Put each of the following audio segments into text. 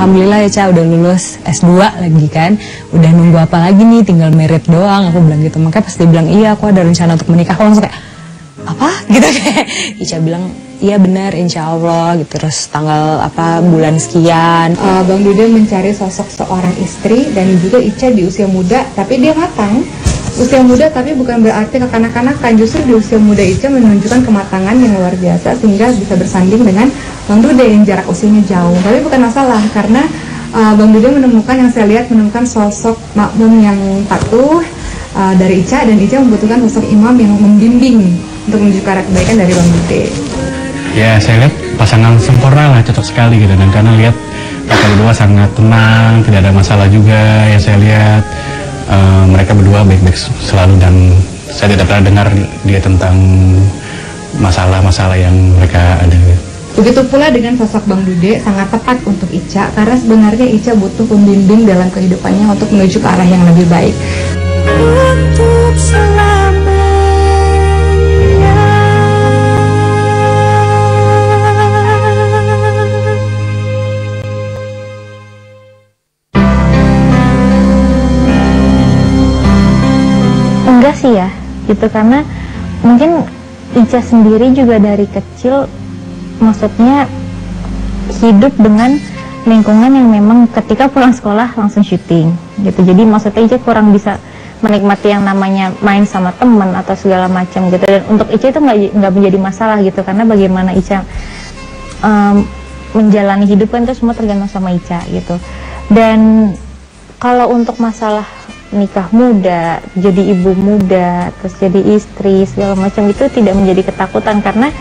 alhamdulillah ya Ca, udah lulus S2 lagi kan, udah nunggu apa lagi nih, tinggal merit doang, aku bilang gitu. Makanya pas dia bilang iya aku ada rencana untuk menikah, aku langsung kayak apa gitu kayak Ica bilang iya benar insya Allah gitu, terus tanggal apa bulan sekian. Bang Dude mencari sosok seorang istri dan juga Ica di usia muda tapi dia matang. Usia muda tapi bukan berarti kekanak-kanakan, justru di usia muda Ica menunjukkan kematangan yang luar biasa sehingga bisa bersanding dengan Bang Dude yang jarak usianya jauh. Tapi bukan masalah karena Bang Dude menemukan, yang saya lihat menemukan sosok makmum yang patuh dari Ica, dan Ica membutuhkan sosok imam yang membimbing untuk menuju ke arah kebaikan dari Bang Dude. Ya saya lihat pasangan sempurna lah, cocok sekali gitu, dan karena lihat mereka berdua sangat tenang, tidak ada masalah juga ya saya lihat. Mereka berdua baik-baik selalu dan saya tidak pernah dengar dia tentang masalah-masalah yang mereka ada. Begitu pula dengan sosok Bang Dude, sangat tepat untuk Ica karena sebenarnya Ica butuh pembimbing dalam kehidupannya untuk menuju ke arah yang lebih baik. Untuk enggak sih ya gitu, karena mungkin Ica sendiri juga dari kecil maksudnya hidup dengan lingkungan yang memang ketika pulang sekolah langsung syuting gitu, jadi maksudnya Ica kurang bisa menikmati yang namanya main sama teman atau segala macam gitu, dan untuk Ica itu nggak menjadi masalah gitu, karena bagaimana Ica menjalani hidup kan itu semua tergantung sama Ica gitu. Dan kalau untuk masalah nikah muda, jadi ibu muda, terus jadi istri, segala macam itu tidak menjadi ketakutan karena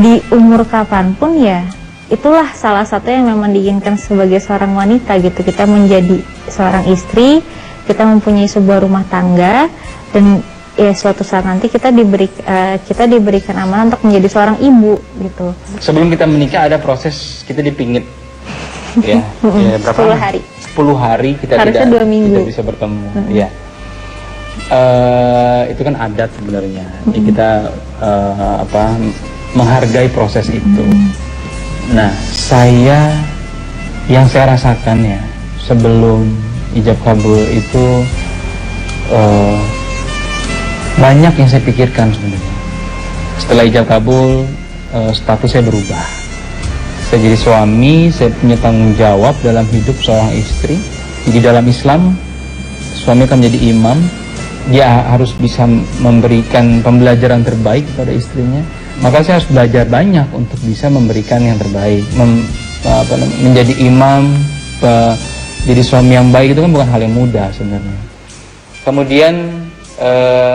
di umur kapanpun ya itulah salah satu yang memang diinginkan sebagai seorang wanita gitu. Kita menjadi seorang istri, kita mempunyai sebuah rumah tangga, dan ya suatu saat nanti kita diberikan amanah untuk menjadi seorang ibu gitu. Sebelum kita menikah ada proses kita dipingit ya, ya berapa 10 hari. 10 hari kita harusnya tidak 2 minggu. bisa bertemu ya. Itu kan adat sebenarnya. Jadi kita menghargai proses itu. Nah, yang saya rasakan ya sebelum ijab kabul itu banyak yang saya pikirkan sebenarnya. Setelah ijab kabul status saya berubah. Saya jadi suami, saya punya tanggung jawab dalam hidup seorang istri. Jadi dalam Islam, suami akan menjadi imam. Dia harus bisa memberikan pembelajaran terbaik kepada istrinya. Maka saya harus belajar banyak untuk bisa memberikan yang terbaik. Menjadi imam, jadi suami yang baik itu kan bukan hal yang mudah sebenarnya. Kemudian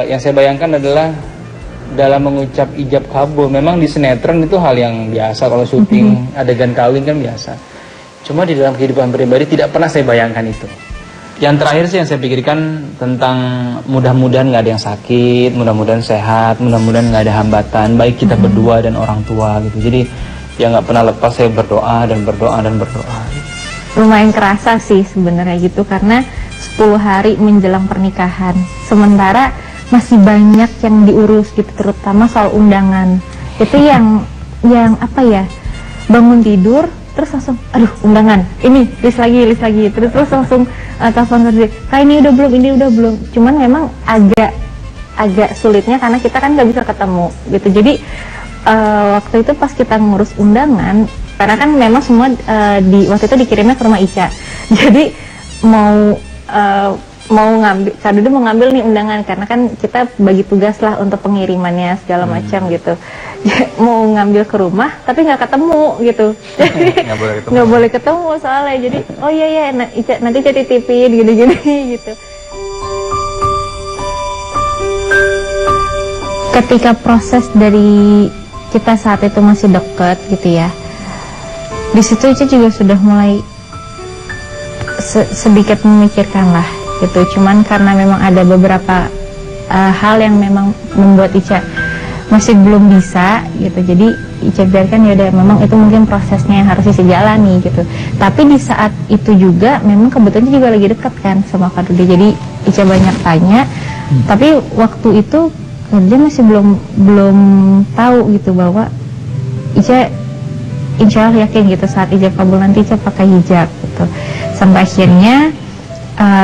yang saya bayangkan adalah dalam mengucap ijab kabul, memang di sinetron itu hal yang biasa, kalau syuting adegan kawin kan biasa. Cuma di dalam kehidupan pribadi tidak pernah saya bayangkan itu. Yang terakhir sih yang saya pikirkan tentang mudah-mudahan nggak ada yang sakit, mudah-mudahan sehat, mudah-mudahan nggak ada hambatan, baik kita berdua dan orang tua gitu. Jadi ya nggak pernah lepas saya berdoa dan berdoa dan berdoa. Lumayan kerasa sih sebenarnya gitu, karena 10 hari menjelang pernikahan, sementara masih banyak yang diurus gitu, terutama soal undangan. Itu yang apa ya, bangun tidur terus langsung aduh undangan ini list lagi terus langsung telepon kerja, Kak ini udah belum. Cuman memang agak sulitnya karena kita kan nggak bisa ketemu gitu. Jadi waktu itu pas kita ngurus undangan, karena kan memang semua waktu itu dikirimnya ke rumah Ica. Jadi mau ngambil, Kak Dude mau ngambil nih undangan, karena kan kita bagi tugas lah untuk pengirimannya segala macam gitu. Mau ngambil ke rumah tapi nggak ketemu gitu. Nggak boleh ketemu soalnya. Jadi oh iya nanti Ica titipin gini gitu. Ketika proses dari kita saat itu masih deket gitu ya, di situ Ica juga sudah mulai sedikit memikirkan lah gitu. Cuman karena memang ada beberapa hal yang memang membuat Ica masih belum bisa gitu, jadi Ica biarkan ya udah, memang itu mungkin prosesnya yang harus Ica jalani gitu. Tapi di saat itu juga memang kebetulan juga lagi dekat kan sama Kak Dude, jadi Ica banyak tanya. Tapi waktu itu dia masih belum tahu gitu bahwa Ica insya Allah yakin gitu saat ijab kabul nanti Ica pakai hijab gitu. Sampai akhirnya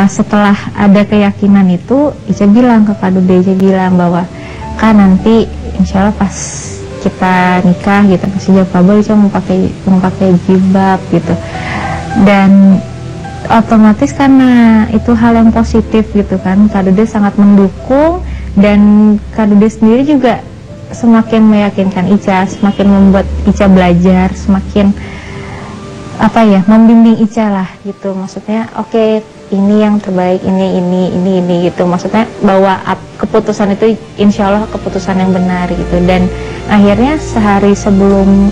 setelah ada keyakinan itu Ica bilang ke Kak Dude, Ica bilang bahwa kan nanti insya Allah pas kita nikah gitu, pas ijab kabul Ica mau pakai jilbab gitu. Dan otomatis karena itu hal yang positif gitu kan, Kak Dude sangat mendukung, dan Kak Dude sendiri juga semakin meyakinkan Ica, semakin membuat Ica belajar, semakin membimbing Ica lah gitu. Maksudnya oke, ini yang terbaik, ini gitu. Maksudnya bahwa keputusan itu insya Allah keputusan yang benar gitu. Dan akhirnya sehari sebelum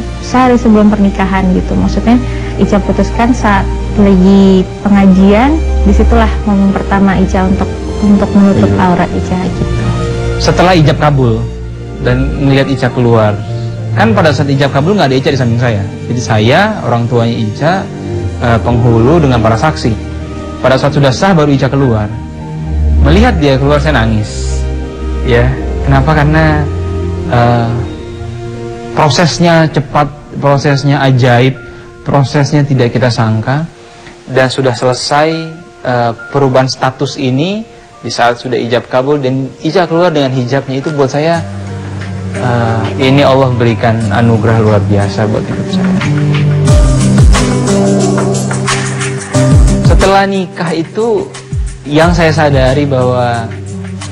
pernikahan gitu, maksudnya Ica putuskan saat lagi pengajian, disitulah momen pertama Ica untuk menutup aurat Ica gitu. Setelah ijab kabul dan melihat Ica keluar, kan pada saat ijab kabul nggak ada Ica di samping saya. Jadi saya, orang tuanya Ica, penghulu dengan para saksi. Pada saat sudah sah baru Ica keluar. Melihat dia keluar saya nangis. Ya, kenapa? Karena prosesnya cepat, prosesnya ajaib, prosesnya tidak kita sangka, dan sudah selesai perubahan status ini di saat sudah ijab kabul dan Ica keluar dengan hijabnya. Itu buat saya ini Allah berikan anugerah luar biasa buat hidup saya. Setelah nikah itu yang saya sadari bahwa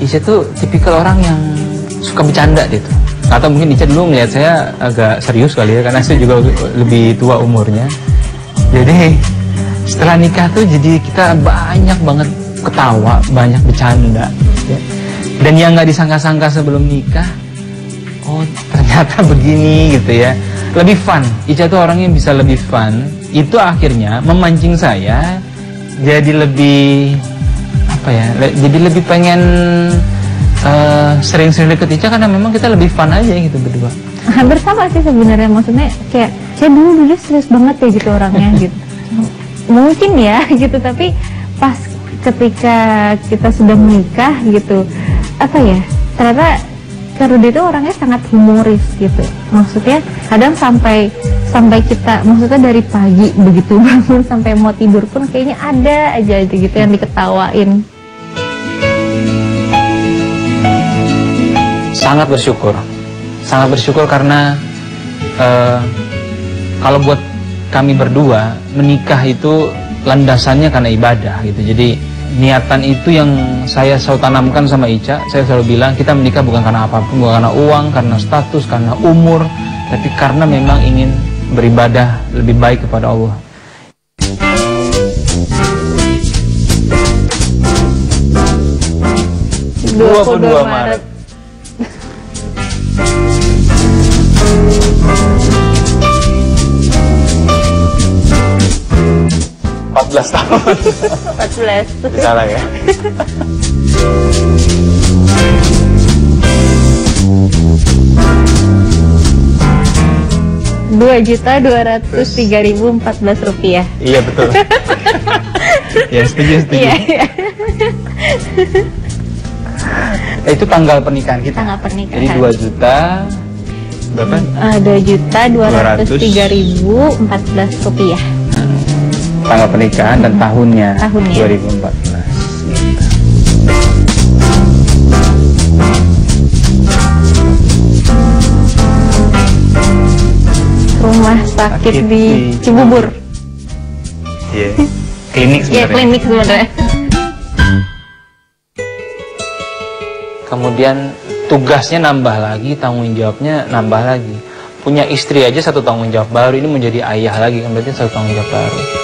Ica tuh tipikal orang yang suka bercanda gitu. Atau mungkin Ica dulu melihat saya agak serius kali ya, karena saya juga lebih tua umurnya. Jadi setelah nikah tuh jadi kita banyak banget ketawa, banyak bercanda ya. Dan yang nggak disangka-sangka sebelum nikah, oh ternyata begini gitu ya. Lebih fun. Ica tuh orangnya bisa lebih fun. Itu akhirnya memancing saya jadi lebih jadi lebih pengen sering-sering deket Ica, karena memang kita lebih fun aja gitu berdua. Hampir sama sih sebenarnya, maksudnya kayak saya dulu serius banget ya gitu orangnya gitu. Mungkin ya gitu, tapi pas ketika kita sudah menikah gitu, ternyata Kak Dude itu orangnya sangat humoris gitu. Maksudnya kadang sampai kita, maksudnya dari pagi begitu bangun sampai mau tidur pun kayaknya ada aja gitu yang diketawain. Sangat bersyukur karena kalau buat kami berdua menikah itu landasannya karena ibadah gitu. Jadi niatan itu yang saya selalu tanamkan sama Ica. Saya selalu bilang kita menikah bukan karena apapun, bukan karena uang, karena status, karena umur, tapi karena memang ingin beribadah lebih baik kepada Allah. Dua Maret. Tahun 14. Salah ya. Rp2.203.014. Iya betul. Ya setuju. Iya. Itu tanggal pernikahan kita. Tanggal pernikahan. Jadi 2 juta berapa? Rp2.203.014. Tanggal pernikahan dan tahunnya 2014. Rumah sakit di Cibubur. Iya. Klinik sebenarnya. Iya, klinik sebenarnya. Kemudian tugasnya nambah lagi, tanggung jawabnya nambah lagi. Punya istri aja satu tanggung jawab baru, ini menjadi ayah lagi kan, berarti satu tanggung jawab baru.